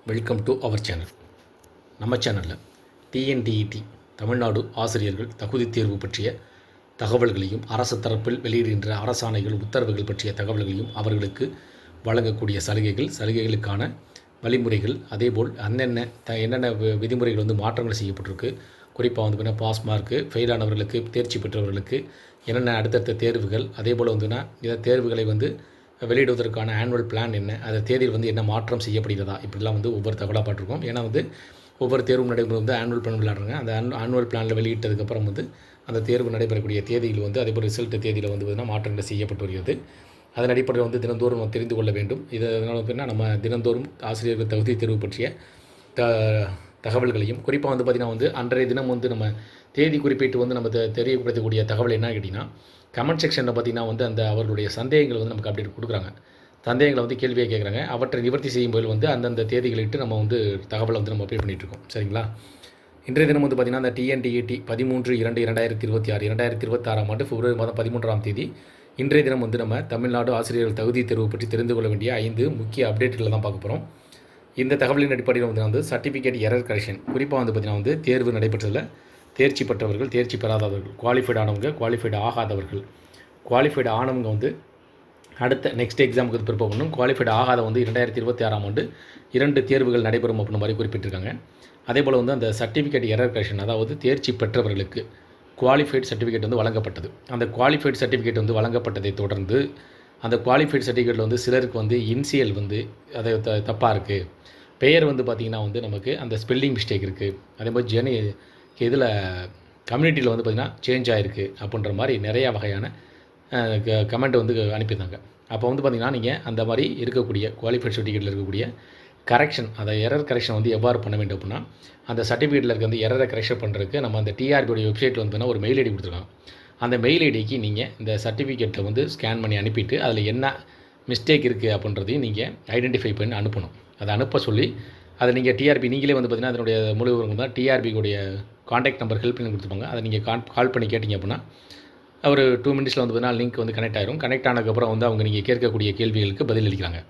Welcome to our channel. நம்ம சேனலில் TNTET Tamil Nadu ஆசிரியர்கள் தகுதி தேர்வு பற்றிய தகவல்களையும் அரசு தரப்பில் வெளியிடுகின்ற அரசாணைகள் உத்தரவுகள் பற்றிய தகவல்களையும் அவர்களுக்கு வழங்கக்கூடிய சலுகைகளுக்கான வழிமுறைகள், அதேபோல் என்னென்ன விதிமுறைகள் மாற்றங்கள் செய்யப்பட்டிருக்கு, குறிப்பாக பார்த்தீங்கன்னா பாஸ் மார்க்கு, ஃபெயிலானவர்களுக்கு, தேர்ச்சி பெற்றவர்களுக்கு என்னென்ன அடுத்தடுத்த தேர்வுகள், அதேபோல் இந்த தேர்வுகளை வெளியிடுவதற்கான ஆனுவல் பிளான் என்ன, அந்த தேதியில் என்ன மாற்றம் செய்யப்படுகிறதா, இப்படிலாம் ஒவ்வொரு தகவலாக பார்த்துருக்கோம். ஏன்னா ஒவ்வொரு தேர்வும் நடைபெறும் ஆனுவல் பிளான் விளையாடுறாங்க. அந்த ஆனுவல் பிளானில் வெளியிட்டதுக்கப்புறம் அந்த தேர்வு நடைபெறக்கூடிய தேதியில் அதேபோல் ரிசல்ட் தேதியில் மாற்றங்கள் செய்யப்பட்டு வருகிறது. அதன் அடிப்படையில் தினந்தோறும் நம்ம தெரிந்து கொள்ள வேண்டும். இதனால் நம்ம தினந்தோறும் ஆசிரியர்கள் தகுதி தேர்வு பற்றிய தகவல்களையும், குறிப்பாக பார்த்திங்கன்னா அன்றைய தினம் நம்ம தேதி குறிப்பிட்டு நம்ம தெரியப்படுத்தக்கூடிய தகவல் என்ன கேட்டிங்கன்னா, கமெண்ட் செக்ஷனில் பார்த்திங்கன்னா அந்த அவர்களுடைய சந்தேகங்கள் நமக்கு அப்டேட் கொடுக்குறாங்க. சந்தேகங்களை கேள்வியாக கேட்குறாங்க. அவற்றை நிவர்த்தி செய்யும்போது அந்தந்த தேதிகளிட்டு நம்ம தகவலை நம்ம அப்டேட் பண்ணிகிட்ருக்கோம். சரிங்களா? இன்றைய தினம் பார்த்திங்கன்னா அந்த டிஎன்டிஇடி 13/2/2026 2026ஆம் ஆண்டு பிப்ரவரி மாதம் 13ஆம் தேதி இன்றைய தினம் நம்ம தமிழ்நாடு ஆசிரியர்கள் தகுதி தேர்வு பற்றி தெரிந்து கொள்ள வேண்டிய 5 முக்கிய அப்டேட்டுகளை தான் பார்க்க போகிறோம். இந்த தகவலின் அடிப்படையில் சர்டிஃபிகேட் எரர் கரெக்ஷன், குறிப்பாக பார்த்திங்கன்னா தேர்வு நடைபெற்றதில் தேர்ச்சி பெற்றவர்கள், தேர்ச்சி பெறாதவர்கள், குவாலிஃபைடு ஆனவங்க, குவாலிஃபைடு ஆகாதவர்கள், குவாலிஃபைடு ஆனவங்க அடுத்த நெக்ஸ்ட் எக்ஸாமுக்கு ப்ரிப்பேர் பண்ணணும். குவாலிஃபைடு ஆகாத 2026ஆம் ஆண்டு 2 தேர்வுகள் நடைபெறும் அப்படின்ற மாதிரி குறிப்பிட்டிருக்காங்க. அதேபோல் அந்த சர்டிஃபிகேட் எரர் கரெக்ஷன், அதாவது தேர்ச்சி பெற்றவர்களுக்கு குவாலிஃபைடு சர்டிஃபிகேட் வழங்கப்பட்டது. அந்த குவாலிஃபைடு சர்டிஃபிகேட் வழங்கப்பட்டதை தொடர்ந்து அந்த குவாலிஃபைடு சர்டிஃபிகேட்டில் சிலருக்கு இன்சியல் அது தப்பாக இருக்குது, பெயர் பார்த்திங்கன்னா நமக்கு அந்த ஸ்பெல்லிங் மிஸ்டேக் இருக்குது, அதே மாதிரி இதில் கம்யூனிட்டியில் பார்த்திங்கன்னா சேஞ்ச் ஆகிருக்கு அப்படின்ற மாதிரி நிறையா வகையான கமெண்ட் அனுப்பியிருந்தாங்க. அப்போ பார்த்திங்கன்னா நீங்கள் அந்த மாதிரி இருக்கக்கூடிய குவாலிஃபைட் சர்டிஃபிகேட்டில் இருக்கக்கூடிய கரெக்ஷன், அதை எரர் கரெக்ஷன் எவ்வாறு பண்ண வேண்டும் அப்படின்னா, அந்த சர்டிஃபிகேட்டில் இருக்க எரரை கரெக்ஷன் பண்ணுறதுக்கு நம்ம அந்த டிஆர்பியோடைய வெப்சைட்டில் பார்த்திங்கன்னா ஒரு மெயில் ஐடி கொடுத்துருக்காங்க. அந்த மெயில் ஐடிக்கு நீங்கள் இந்த சர்டிஃபிகேட்டை ஸ்கேன் பண்ணி அனுப்பிட்டு அதில் என்ன மிஸ்டேக் இருக்குது அப்படின்றதையும் நீங்கள் ஐடென்டிஃபை பண்ணி அனுப்பணும். அதை அனுப்ப சொல்லி அதை நீங்கள் டிஆர்பி நீங்களே பார்த்திங்கன்னா அதனுடைய முழு விவரங்கள் தான் டிஆர்பியோடைய காண்டாக்ட் நம்பர் ஹெல்ப் பண்ணி கொடுத்துருப்பாங்க. அதை நீங்கள் கால் பண்ணி கேட்டிங்க அப்படின்னா ஒரு 2 மினிட்ஸில் பார்த்திங்கன்னா லிங்க் கனெக்ட் ஆகிரும். கனெக்ட் ஆனதுக்கப்புறம் அவங்க நீங்கள் கேட்கக்கூடிய கேள்விகளுக்கு பதில் அளிக்கிறாங்க.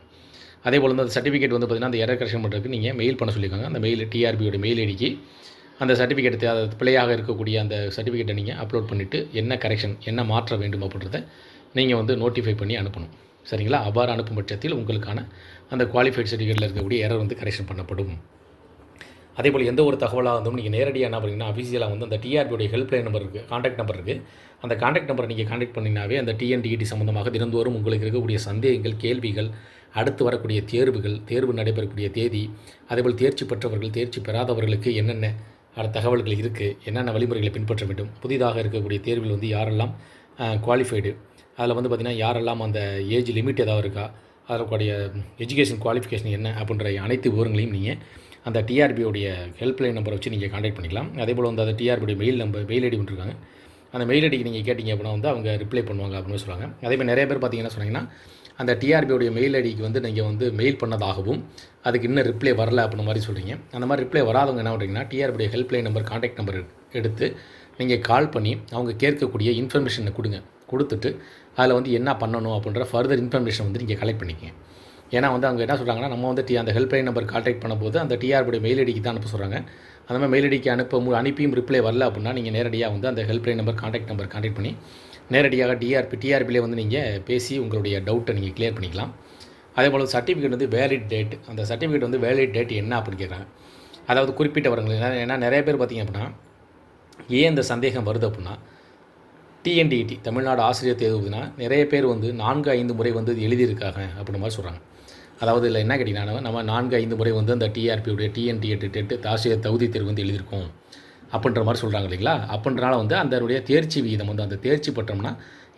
அதே போல் அந்த சர்டிஃபிகேட் பார்த்திங்கன்னா அந்த எரர் கரெக்ஷன் பண்ணுறதுக்கு நீங்கள் மெயில் பண்ண சொல்லியிருக்காங்க. அந்த மெயில் டிஆர்பியோட மெயில் ஐடிக்கு அந்த சர்டிஃபிகேட் பிழையாக இருக்கக்கூடிய அந்த சர்டிஃபிகேட்டை நீங்கள் அப்லோட் பண்ணிவிட்டு என்ன கரெக்ஷன், என்ன மாற்ற வேண்டும் அப்படின்றத நீங்கள் நோட்டிஃபை பண்ணி அனுப்பணும். சரிங்களா? அவ்வாறு அனுப்பும் பட்சத்தில் உங்களுக்கான அந்த குவாலிஃபைட் சர்டிஃபிகேட்டில் இருக்கக்கூடிய எரர் கரெக்ஷன் பண்ணப்படும். அதேபோல் எந்த ஒரு தகவலாக நீங்கள் நேரடியாக என்ன பண்ணிங்கன்னா அஃபிஷியலாக அந்த டிஆர்பியோடைய ஹெல்ப்லைன் நம்பர் இருக்குது, காண்டாக்ட் நம்பர் இருக்குது. அந்த காண்டாக்ட் நம்பரை நீங்கள் காண்டாக்ட் பண்ணினாவே அந்த டிஎன்டிஇடி சம்மந்தமாக தினந்தோறும் உங்களுக்கு இருக்கக்கூடிய சந்தேகங்கள், கேள்விகள், அடுத்து வரக்கூடிய தேர்வுகள், தேர்வு நடைபெறக்கூடிய தேதி, அதேபோல் தேர்ச்சி பெற்றவர்கள், தேர்ச்சி பெறாதவர்களுக்கு என்னென்ன தகவல்கள் இருக்குது, என்னென்ன வழிமுறைகளை பின்பற்ற வேண்டும், புதிதாக இருக்கக்கூடிய தேர்வில் யாரெல்லாம் குவாலிஃபைடு, அதில் பார்த்திங்கன்னா யாரெல்லாம் அந்த ஏஜ் லிமிட் ஏதாவது இருக்கா, அதற்குடைய எஜுகேஷன் குவாலிஃபிகேஷன் என்ன அப்படின்ற அனைத்து விவரங்களையும் நீங்கள் அந்த டிஆர்பியோடைய ஹெல்ப்லைன் நம்பரை வச்சு நீங்கள் காண்டாக்ட் பண்ணிக்கலாம். அதேபோல் அந்த டிஆர்பியோடைய மெயில் ஐடி இருக்காங்க. அந்த மெயில் ஐடிக்கு நீங்கள் கேட்டிங்க அப்படின்னா அவங்க ரிப்ளை பண்ணுவாங்க அப்படின்னு சொல்லுவாங்க. அதேமாதிரி நிறைய பேர் பார்த்திங்கன்னா சொன்னீங்கன்னா அந்த டிஆர்பியோடைய மெயில் ஐடிக்கு நீங்கள் மெயில் பண்ணதாகவும் அதுக்கு இன்னும் ரிப்ளை வரல அப்படின்ற மாதிரி சொல்கிறீங்க. அந்த மாதிரி ரிப்ளை வராதவங்க என்ன பண்ணுறீங்கன்னா டிஆர்பியோடைய ஹெல்ப்லைன் நம்பர், காண்டாக்ட் நம்பர் எடுத்து நீங்கள் கால் பண்ணி அவங்க கேட்கக்கூடிய இன்ஃபர்மேஷனை கொடுத்துட்டு அதில் என்ன பண்ணணும் அப்படின்ற ஃபர்தர் இன்ஃபர்மேஷன் நீங்கள் கலெக்ட் பண்ணிக்கங்க. ஏன்னா அவங்க என்ன சொல்கிறாங்கன்னா, நம்ம அந்த ஹெல்ப்லைன் நம்பர் காண்டாக்ட் பண்ணும்போது அந்த டிஆர்பியோட மெயில் ஐடிக்கு தான் அனுப்ப சொல்கிறாங்க. அந்த மாதிரி மெயில் ஐடிக்கு அனுப்பியும் ரிப்ளை வரல அப்படின்னா நீங்கள் நேரடியாக அந்த helpline number, contact number contact பண்ணி நேரடியாக டிஆர்பிலே நீங்கள் பேசி உங்களுடைய டவுட்டை நீங்கள் கிளியர் பண்ணிக்கலாம். அதேபோல் சர்டிஃபிகேட் வேலிட் டேட், அந்த சர்டிஃபிகேட் வேலிட் டேட் என்ன அப்படின்னு கேட்குறாங்க. அதாவது குறிப்பிட்ட வரங்கள். ஏன்னா நிறைய பேர் பார்த்திங்க அப்படின்னா ஏன் இந்த சந்தேகம் வருது அப்படின்னா, டிஎன்டிஇடி தமிழ்நாடு ஆசிரியர் தேர்வுனா நிறைய பேர் 4-5 முறை எழுதியிருக்காங்க அப்படின்ற மாதிரி சொல்கிறாங்க. அதாவது இல்லை என்ன கேட்டிங்கன்னா, நம்ம 4-5 முறை அந்த டிஆர்பியோடைய டிஎன்டிஇடி ஆசிரியர் தகுதி தேர்வு எழுதியிருக்கோம் அப்படின்ற மாதிரி சொல்கிறாங்க இல்லைங்களா? அப்படின்றனால அதனுடைய தேர்ச்சி விகிதம் அந்த தேர்ச்சி பெற்றோம்னா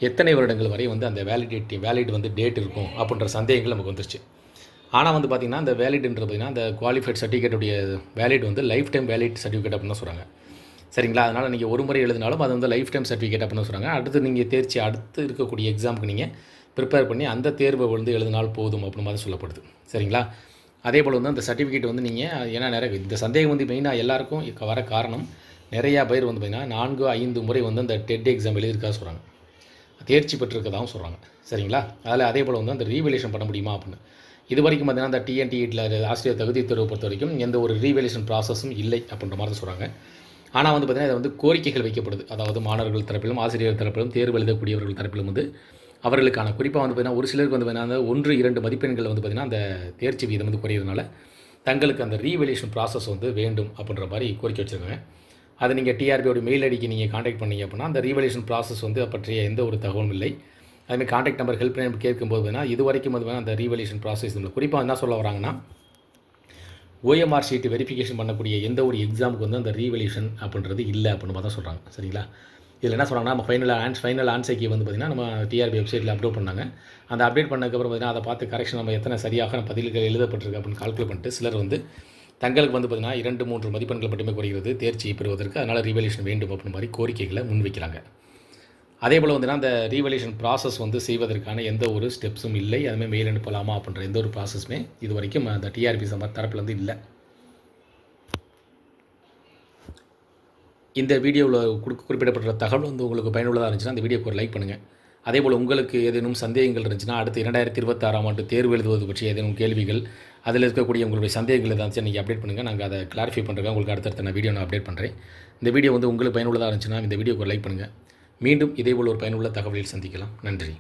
எத்தனை வருடங்கள் வரை அந்த வேலிட் டேட் இருக்கும் அப்படின்ற சந்தேகங்கள் நமக்கு வந்துருச்சு. ஆனால் பார்த்திங்கன்னா அந்த வேலிட்ன்றது பார்த்திங்கன்னா அந்த குவாலிஃபைட் சர்டிஃபிகேட்டுடைய valid life time valid certificate அப்படின்னு தான் சொல்கிறாங்க. சரிங்களா? அதனால் நீங்கள் ஒரு முறை எழுதினாலும் அது லைஃப் டைம் சர்டிஃபிகேட் அப்படின்னு சொல்கிறாங்க. அடுத்து நீங்கள் அடுத்து இருக்கக்கூடிய எக்ஸாமுக்கு நீங்கள் ப்ரிப்பேர் பண்ணி அந்த தேர்வை எழுதினால் போதும் அப்படின்னு மாதிரி சொல்லப்படுது. சரிங்களா? அதே போல் அந்த சர்டிஃபிகேட் நீங்கள் ஏன்னா நிறைய இந்த சந்தேகம் மெயினாக எல்லாருக்கும் வர காரணம், நிறையா பேர் பார்த்திங்கன்னா 4-5 முறை அந்த டெட் எக்ஸாம் எழுதியிருக்கா சொல்கிறாங்க, தேர்ச்சி பெற்றிருக்கதாகவும் சொல்கிறாங்க. சரிங்களா? அதில் அதே போல் அந்த ரீவல்யூஷன் பண்ண முடியுமா அப்படின்னு. இது வரைக்கும் பார்த்தீங்கன்னா அந்த டிஎன்டிஇடியில் ஆசிரியர் தகுதி தேர்வை பொறுத்த வரைக்கும் எந்த ஒரு ரீவேல்யூஷன் ப்ராசஸும் இல்லை அப்படின்ற மாதிரி தான் சொல்கிறாங்க. ஆனால் வந்து பார்த்திங்கன்னா இதை வந்து கோரிக்கைகள் வைக்கப்படுது. அதாவது மாணவர்கள் தரப்பிலும் ஆசிரியர் தரப்பிலும் தேர்வு எழுதக்கூடியவர்கள் தரப்பிலும் வந்து அவர்களுக்கான குறிப்பாக வந்து பார்த்திங்கன்னா ஒரு சிலருக்கு வந்து பார்த்திங்கன்னா அந்த 1-2 மதிப்பெண்கள் வந்து பார்த்திங்கன்னா அந்த தேர்ச்சி வீதம் வந்து குறையிறதுனால தங்களுக்கு அந்த ரீவேல்யூஷன் ப்ராசஸ் வந்து வேண்டும் அப்படின்ற மாதிரி கோரிக்கை வச்சுருக்காங்க. அதை நீங்கள் டிஆர்பியோட மெயில் ஐடிக்கு நீங்கள் காண்டாக்ட் பண்ணீங்க அப்படின்னா அந்த ரீவேல்யூஷன் ப்ராசஸ் வந்து பற்றிய எந்த ஒரு தகவலும் இல்லை. அதுமாதிரி காண்டாக்ட் நம்பர் ஹெல்ப்லைன் கேட்கும்போது வேணால் இது வரைக்கும் வந்து வேணால் அந்த ரீவேல்யூஷன் ப்ராசஸ் இல்லை. குறிப்பாக என்ன சொல்ல வராங்கன்னா ஓஎம்ஆர் ஷீட் வெரிஃபிகேஷன் பண்ணக்கூடிய எந்த ஒரு எக்ஸாமுக்கு வந்து அந்த ரீவேல்யூஷன் அப்படின்றது இல்லை அப்படின்னு பார்த்தா சொல்கிறாங்க. சரிங்களா? இதில் என்ன சொல்கிறாங்கன்னா நம்ம ஃபைனல் ஆன்சர் கீ வந்து பார்த்திங்கன்னா நம்ம டிஆர்பி வெப்சைட்டில் அப்லோட் பண்ணாங்க. அந்த அப்டேட் பண்ணதுக்கப்புறம் பார்த்திங்கன்னா அதை பார்த்து கரெக்ஷன் நம்ம எத்தனை சரியாக பதில்கள் எழுதப்பட்டிருக்கு அப்படின்னு கால்குலேட் பண்ணிட்டு சிலர் வந்து தங்களுக்கு வந்து பார்த்திங்கன்னா 2-3 மதிப்பெண்கள் மட்டுமே குறைகிறது தேர்ச்சி பெறுவதற்கு, அதனால் ரீவேல்யூஷன் வேண்டும் அப்படின்னு மாதிரி கோரிக்கைகளை முன்வைக்கிறாங்க. அதே போல் வந்து அந்த ரீவேல்யூஷன் ப்ராசஸ் வந்து செய்வதற்கான எந்த ஒரு ஸ்டெப்ஸும் இல்லை. அதுமாதிரி மெயில் அனுப்பலாமா அப்படின்ற எந்த ஒரு ப்ராசஸுமே இது வரைக்கும் அந்த டிஆர்பி தரப்புலேருந்து இல்லை. இந்த வீடியோவில் குறிப்பிடப்பட்ட தகவல் வந்து உங்களுக்கு பயனுள்ளதாக இருந்துச்சுன்னா அந்த வீடியோக்கு ஒரு லைக் பண்ணுங்கள். அதேபோல் உங்களுக்கு ஏதேனும் சந்தேகங்கள் இருந்துச்சுன்னா அடுத்து 2026ஆம் ஆண்டு தேர்வு எழுதுவது பற்றி ஏதேனும் கேள்விகள், அதில் இருக்கக்கூடிய உங்களுடைய சந்தேகங்கள் ஏதாச்சும் நீங்கள் அப்டேட் பண்ணுங்கள். நாங்கள் அதை கிளாரிஃபை பண்ணுறேன். உங்களுக்கு அடுத்தடுத்த நான் வீடியோ அப்டேட் பண்ணுறேன். இந்த வீடியோ வந்து உங்களுக்கு பயனுள்ளதாக இருந்துச்சுன்னா இந்த வீடியோக்கு ஒரு லைக் பண்ணுங்கள். மீண்டும் இதேபோல் ஒரு பயனுள்ள தகவலில் சந்திக்கலாம். நன்றி.